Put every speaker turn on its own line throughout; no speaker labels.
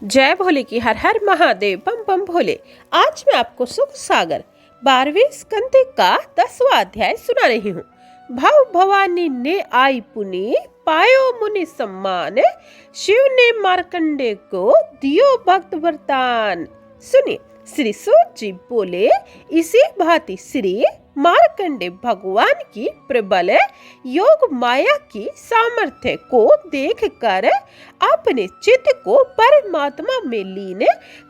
जय भोले की हर हर महादेव बम बम भोले। आज मैं आपको सुख सागर 12वें स्कंद का 10वां अध्याय सुना रही हूँ। भव भवानी ने आई पुनि पायो मुनि सम्मान, शिव ने मार्कंडे को दियो भक्त वरदान। सुनिए, श्री सूत जी बोले, इसी भांति श्री मार्कंडे भगवान की प्रबल योग माया की सामर्थ्य को देखकर अपने चित्त को परमात्मा में लीन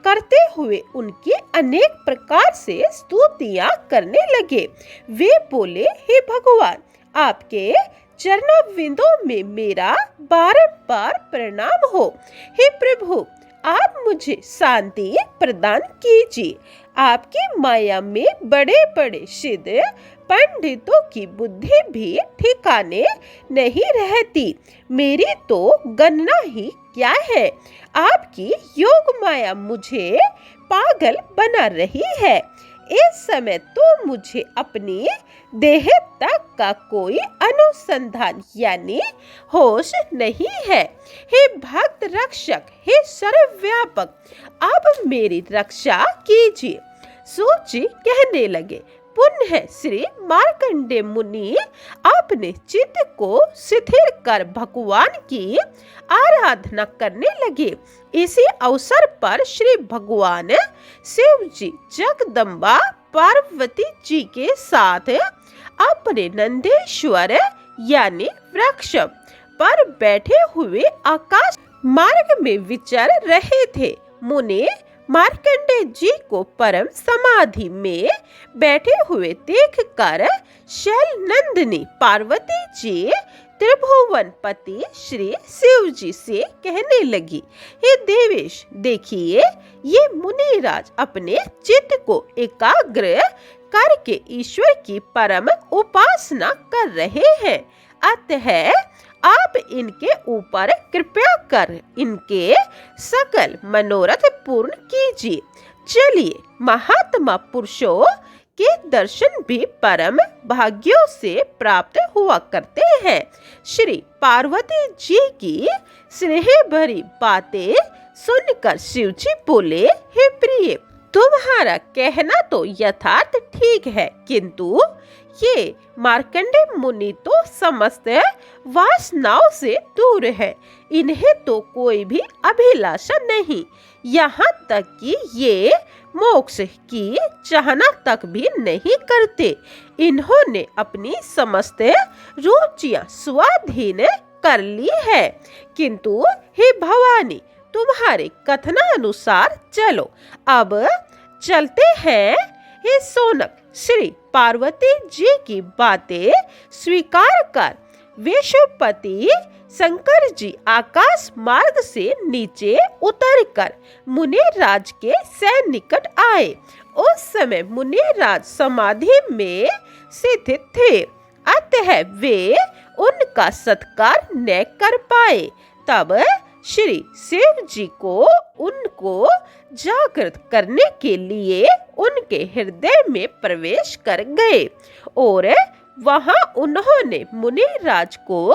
करते हुए उनकी अनेक प्रकार से स्तुतियां करने लगे। वे बोले, हे भगवान, आपके चरणों में मेरा बारंबार प्रणाम हो। हे प्रभु, आप मुझे शांति प्रदान कीजिए। आपकी माया में बड़े बड़े सिद्ध पंडितों की बुद्धि भी ठिकाने नहीं रहती। मेरी तो गणना ही क्या है। आपकी योग माया मुझे पागल बना रही है। इस समय तो मुझे अपनी देह तक का कोई अनुसंधान यानी होश नहीं है। हे भक्त रक्षक, हे सर्वव्यापक, अब मेरी रक्षा कीजिए। सूत जी कहने लगे, पुनः श्री मार्कंडे मुनि अपने चित्त को शिथिल कर भगवान की आराधना करने लगे। इसी अवसर पर श्री भगवान शिव जी जगदम्बा पार्वती जी के साथ अपने नंदेश्वर यानी वृक्ष पर बैठे हुए आकाश मार्ग में विचर रहे थे। मुनि मार्कंडे जी को परम समाधि में बैठे हुए देखकर शैल नंदिनी पार्वती जी त्रिभुवन पति श्री शिव जी से कहने लगी, हे देवेश, देखिए, ये मुनिराज अपने चित्त को एकाग्र करके ईश्वर की परम उपासना कर रहे हैं। अतः आप इनके ऊपर कृपया कर इनके सकल मनोरथ पूर्ण कीजिए। चलिए, महात्मा पुरुषों के दर्शन भी परम भाग्यों से प्राप्त हुआ करते हैं। श्री पार्वती जी की स्नेह भरी बातें सुनकर शिव जी बोले, हे प्रिय, तुम्हारा कहना तो यथार्थ ठीक है, किंतु ये मार्कंडे मुनि तो समस्त वासनाओं से दूर है। इन्हें तो कोई भी अभिलाषा नहीं, यहाँ तक कि ये मोक्ष की चाहना तक भी नहीं करते। इन्होंने अपनी समस्त रुचियां स्वाधीन कर ली है। किंतु हे भवानी, तुम्हारे कथनानुसार चलो, अब चलते हैं। हे सोनक, श्री पार्वती जी की बातें स्वीकार कर विश्वपति शंकर जी आकाश मार्ग से नीचे उतरकर मुनिराज के सन्निकट आए। उस समय मुनिराज समाधि में स्थित थे, अतः वे उनका सत्कार न कर पाए। तब श्री शिव जी को उनको जागृत करने के लिए उनके हृदय में प्रवेश कर गए और वहां उन्होंने मुनिराज को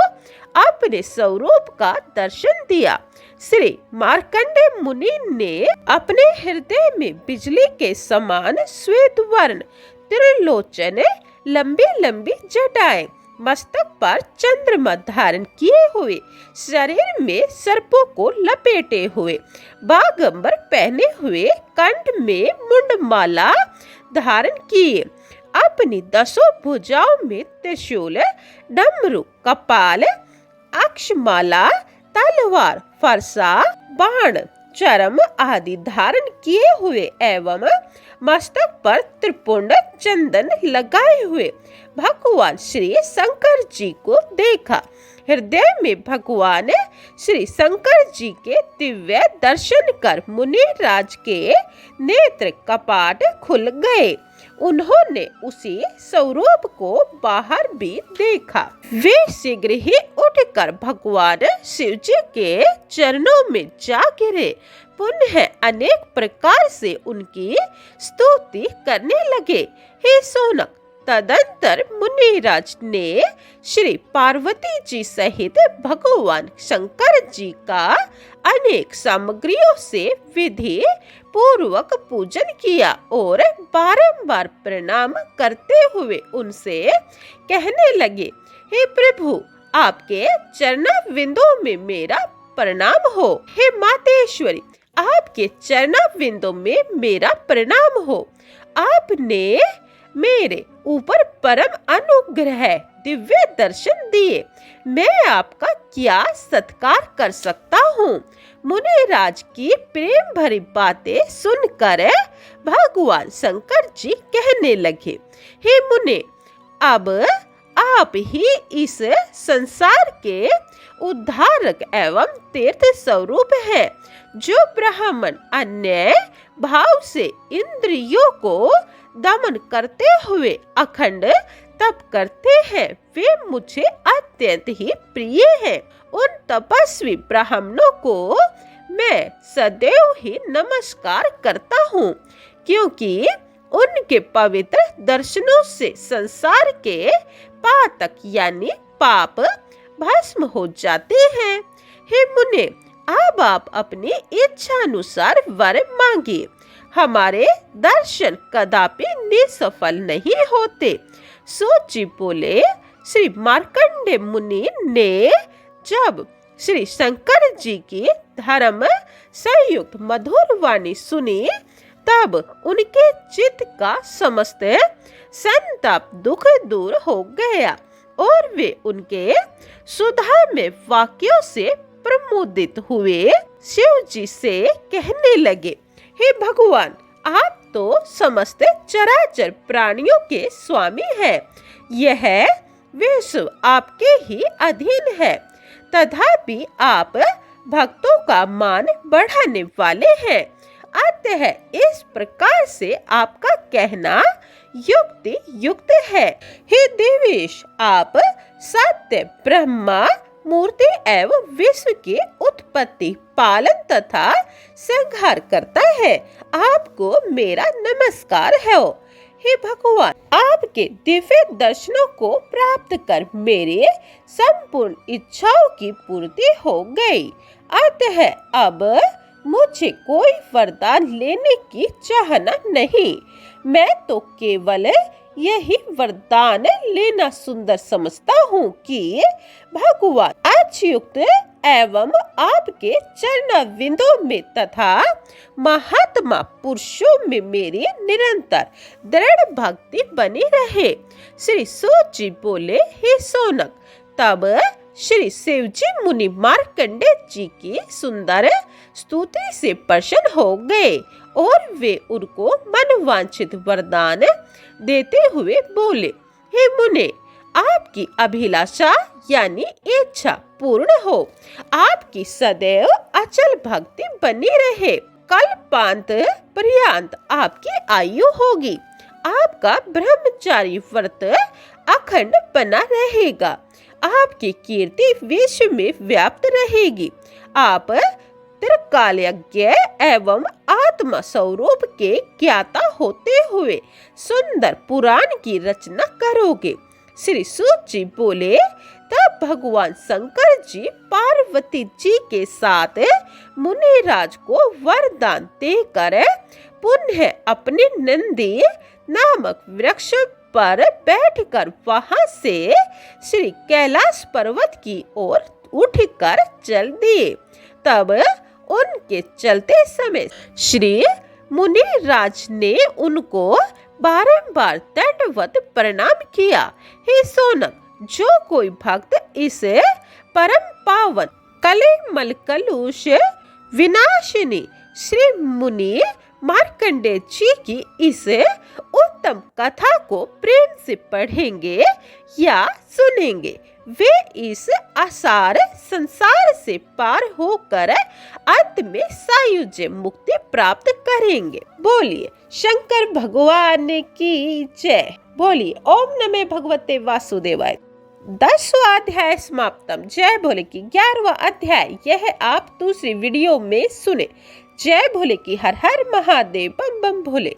अपने स्वरूप का दर्शन दिया। श्री मार्कंडे मुनि ने अपने हृदय में बिजली के समान श्वेत वर्ण, त्रिलोचन, लंबी लंबी जटाएं, मस्तक पर चंद्रमा धारण किए हुए, शरीर में सर्पों को लपेटे हुए, बागंबर पहने हुए, कंठ में मुंडमाला धारण किए, अपनी 10 भुजाओं में त्रिशूल, डमरू, कपाल, अक्षमाला, तलवार, फरसा, बाण, चरम आदि धारण किए हुए एवं मस्तक पर त्रिपुंड चंदन लगाए हुए भगवान श्री शंकर जी को देखा। हृदय में भगवान श्री शंकर जी के दिव्य दर्शन कर मुनिराज के नेत्र कपाट खुल गए। उन्होंने उसी स्वरूप को बाहर भी देखा। वे शीघ्र ही उठकर भगवान शिव जी के चरणों में जा गिरे, पुनः अनेक प्रकार से उनकी स्तुति करने लगे। हे सोनक, तदंतर मुनिराज ने श्री पार्वती जी सहित भगवान शंकर जी का अनेक सामग्रियों से विधि पूर्वक पूजन किया और बारंबार प्रणाम करते हुए उनसे कहने लगे, हे प्रभु, आपके चरणारविंदों में मेरा प्रणाम हो। हे मातेश्वरी, आपके चरणारविंदों में मेरा प्रणाम हो। आपने मेरे ऊपर परम अनुग्रह दिव्य दर्शन दिए, मैं आपका क्या सत्कार कर सकता हूँ। मुनिराज की प्रेम भरी बातें सुनकर भगवान शंकर जी कहने लगे, हे मुने, अब आप ही इस संसार के उद्धारक एवं तीर्थ स्वरूप हैं, जो ब्राह्मण अन्य भाव से इंद्रियों को दमन करते हुए अखंड तप करते हैं, वे मुझे अत्यंत ही प्रिय हैं। उन तपस्वी ब्राह्मणों को मैं सदैव ही नमस्कार करता हूँ, क्योंकि उनके पवित्र दर्शनों से संसार के पातक यानी पाप भस्म हो जाते हैं। हे मुने, अब आप अपनी इच्छा अनुसार वर मांगिए, हमारे दर्शन कदापि निसफल नहीं होते। सोची बोले श्री मार्कंडेय मुनि ने जब श्री शंकर जी की धर्म संयुक्त मधुर वाणी सुनी, तब उनके चित्त का समस्त संताप दुख दूर हो गया और वे उनके सुधा में वाक्यों से प्रमोदित हुए शिव जी से कहने लगे, हे भगवान, आप तो समस्त चराचर प्राणियों के स्वामी हैं। यह विश्व आपके ही अधीन है, तथापि आप भक्तों का मान बढ़ाने वाले हैं। अतः इस प्रकार से आपका कहना युक्ति युक्त है। हे देवेश, आप सत्य ब्रह्मा मूर्ति एवं विश्व की उत्पत्ति, पालन तथा संहार करता है, आपको मेरा नमस्कार है। हे भगवान, आपके दिव्य दर्शनों को प्राप्त कर मेरी संपूर्ण इच्छाओं की पूर्ति हो गई। अतः अब मुझे कोई वरदान लेने की चाहना नहीं, मैं तो केवल यही वरदान लेना सुंदर समझता हूँ कि भगवान अच्युत एवं आपके चरणारविंदों में तथा महात्मा पुरुषों में मेरी निरंतर दृढ़ भक्ति बनी रहे। श्री सूत जी बोले, हे सोनक, तब श्री शिव जी मुनि मार्कंडेय जी की सुंदर स्तुति से प्रसन्न हो गए और वे उनको मनवांछित वरदान देते हुए बोले, हे मुने, आपकी अभिलाषा यानी इच्छा पूर्ण हो, आपकी सदैव अचल भक्ति बनी रहे, कल्पांत पर्यंत आपकी आयु होगी, आपका ब्रह्मचारी व्रत अखंड बना रहेगा, आपकी कीर्ति विश्व में व्याप्त रहेगी, आप त्रिकालज्ञ एवं आत्मा स्वरूप के ज्ञाता होते हुए सुंदर पुराण की रचना करोगे। श्री सूत जी बोले, तब भगवान शंकर जी पार्वती जी के साथ मुनिराज को वरदान देकर पुनः अपने नंदी नामक वृक्ष पर बैठकर वहां से श्री कैलाश पर्वत की ओर उठकर चल दिए। तब उनके चलते समय श्री मुनिराज ने उनको बारंबार दंडवत प्रणाम किया। हे सोनक, जो कोई भक्त इस परम पावन कलेमल कलुष विनाशिनी श्री मुनि मार्कंडेय जी की इस उत्तम कथा को प्रेम से पढ़ेंगे या सुनेंगे, वे इस असार संसार से पार होकर अंत में सायुज्य मुक्ति प्राप्त करेंगे। बोलिए शंकर भगवान की जय। बोलिए ओम नमः भगवते वासुदेवाय। 10वां अध्याय समाप्तम। जय भोले की 11वां अध्याय यह आप दूसरी वीडियो में सुने। जय भोले की हर हर महादेव बम बम भोले।